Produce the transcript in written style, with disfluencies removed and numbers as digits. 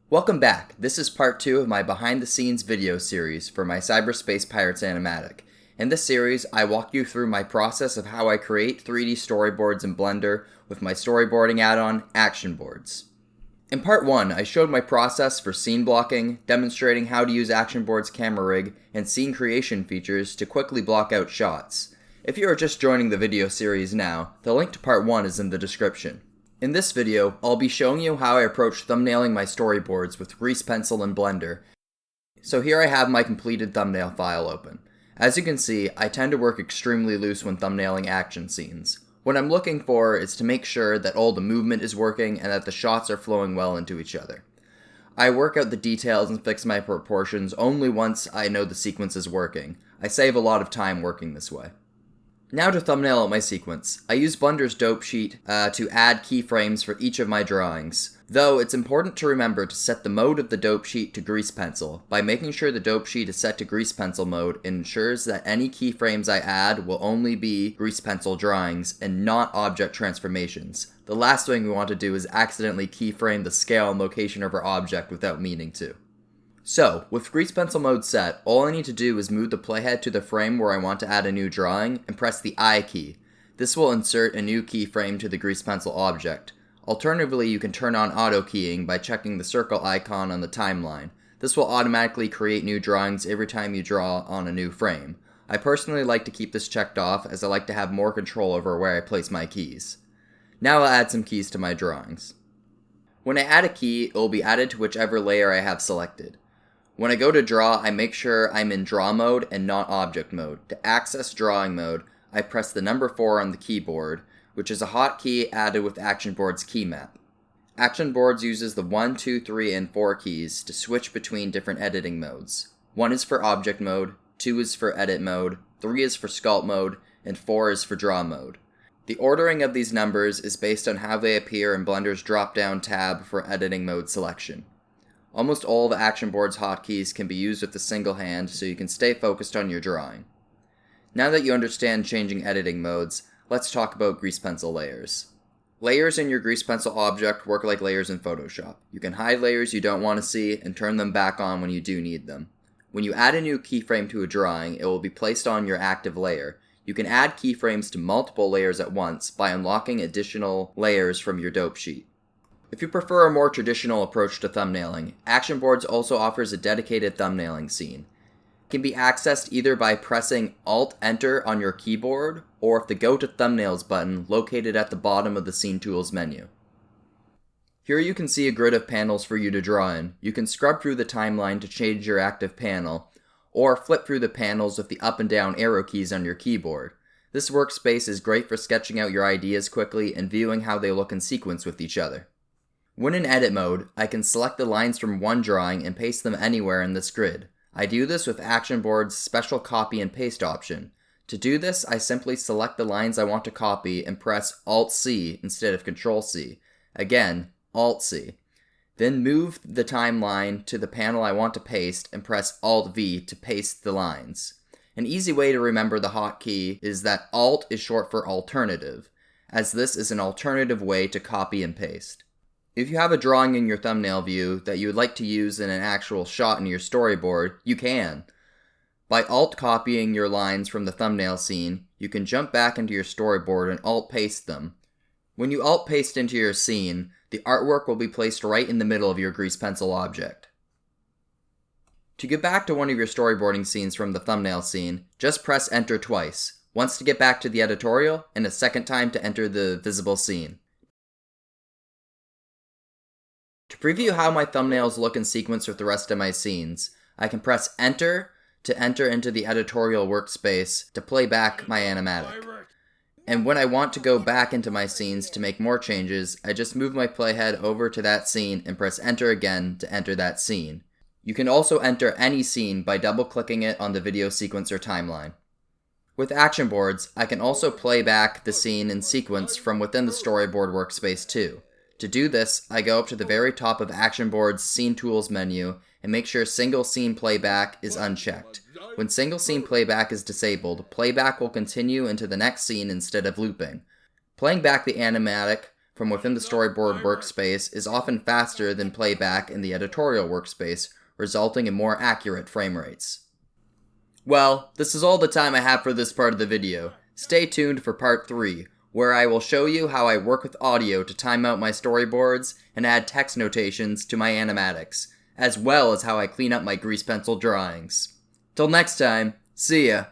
Welcome back. This is part 2 of my behind the scenes video series for my Cyberspace Pirates Animatic. In this series, I walk you through my process of how I create 3D storyboards in Blender with my storyboarding add-on, ActionBoards. In part 1, I showed my process for scene blocking, demonstrating how to use ActionBoards camera rig and scene creation features to quickly block out shots. If you are just joining the video series now, the link to part 1 is in the description. In this video, I'll be showing you how I approach thumbnailing my storyboards with Grease Pencil and Blender. So here I have my completed thumbnail file open. As you can see, I tend to work extremely loose when thumbnailing action scenes. What I'm looking for is to make sure that all the movement is working and that the shots are flowing well into each other. I work out the details and fix my proportions only once I know the sequence is working. I save a lot of time working this way. Now to thumbnail out my sequence. I use Blender's dope sheet to add keyframes for each of my drawings. Though it's important to remember to set the mode of the dope sheet to Grease Pencil. By making sure the dope sheet is set to Grease Pencil mode, it ensures that any keyframes I add will only be Grease Pencil drawings and not object transformations. The last thing we want to do is accidentally keyframe the scale and location of our object without meaning to. So, with Grease Pencil mode set, all I need to do is move the playhead to the frame where I want to add a new drawing and press the I key. This will insert a new keyframe to the Grease Pencil object. Alternatively, you can turn on auto keying by checking the circle icon on the timeline. This will automatically create new drawings every time you draw on a new frame. I personally like to keep this checked off as I like to have more control over where I place my keys. Now I'll add some keys to my drawings. When I add a key, it will be added to whichever layer I have selected. When I go to draw, I make sure I'm in draw mode and not object mode. To access drawing mode, I press the number 4 on the keyboard, which is a hotkey added with ActionBoards key map. ActionBoards uses the 1, 2, 3, and 4 keys to switch between different editing modes. 1 is for object mode, 2 is for edit mode, 3 is for sculpt mode, and 4 is for draw mode. The ordering of these numbers is based on how they appear in Blender's drop-down tab for editing mode selection. Almost all the ActionBoards hotkeys can be used with a single hand so you can stay focused on your drawing. Now that you understand changing editing modes, let's talk about Grease Pencil layers. Layers in your Grease Pencil object work like layers in Photoshop. You can hide layers you don't want to see and turn them back on when you do need them. When you add a new keyframe to a drawing, it will be placed on your active layer. You can add keyframes to multiple layers at once by unlocking additional layers from your dope sheet. If you prefer a more traditional approach to thumbnailing, ActionBoards also offers a dedicated thumbnailing scene. It can be accessed either by pressing Alt-Enter on your keyboard, or with the Go to Thumbnails button located at the bottom of the Scene Tools menu. Here you can see a grid of panels for you to draw in. You can scrub through the timeline to change your active panel, or flip through the panels with the up and down arrow keys on your keyboard. This workspace is great for sketching out your ideas quickly and viewing how they look in sequence with each other. When in edit mode, I can select the lines from one drawing and paste them anywhere in this grid. I do this with ActionBoards' special copy and paste option. To do this, I simply select the lines I want to copy and press Alt-C instead of Control-C. Again, Alt-C. Then move the timeline to the panel I want to paste and press Alt-V to paste the lines. An easy way to remember the hotkey is that Alt is short for alternative, as this is an alternative way to copy and paste. If you have a drawing in your thumbnail view that you would like to use in an actual shot in your storyboard, you can. By alt-copying your lines from the thumbnail scene, you can jump back into your storyboard and alt-paste them. When you alt-paste into your scene, the artwork will be placed right in the middle of your Grease Pencil object. To get back to one of your storyboarding scenes from the thumbnail scene, just press Enter twice, once to get back to the editorial, and a second time to enter the visible scene. To preview how my thumbnails look in sequence with the rest of my scenes, I can press Enter to enter into the editorial workspace to play back my animatic. And when I want to go back into my scenes to make more changes, I just move my playhead over to that scene and press Enter again to enter that scene. You can also enter any scene by double-clicking it on the video sequencer timeline. With ActionBoards, I can also play back the scene in sequence from within the storyboard workspace too. To do this, I go up to the very top of ActionBoards' Scene Tools menu and make sure Single Scene Playback is unchecked. When Single Scene Playback is disabled, playback will continue into the next scene instead of looping. Playing back the animatic from within the storyboard workspace is often faster than playback in the editorial workspace, resulting in more accurate frame rates. Well, this is all the time I have for this part of the video. Stay tuned for part 3, where I will show you how I work with audio to time out my storyboards and add text notations to my animatics, as well as how I clean up my grease pencil drawings. Till next time, see ya!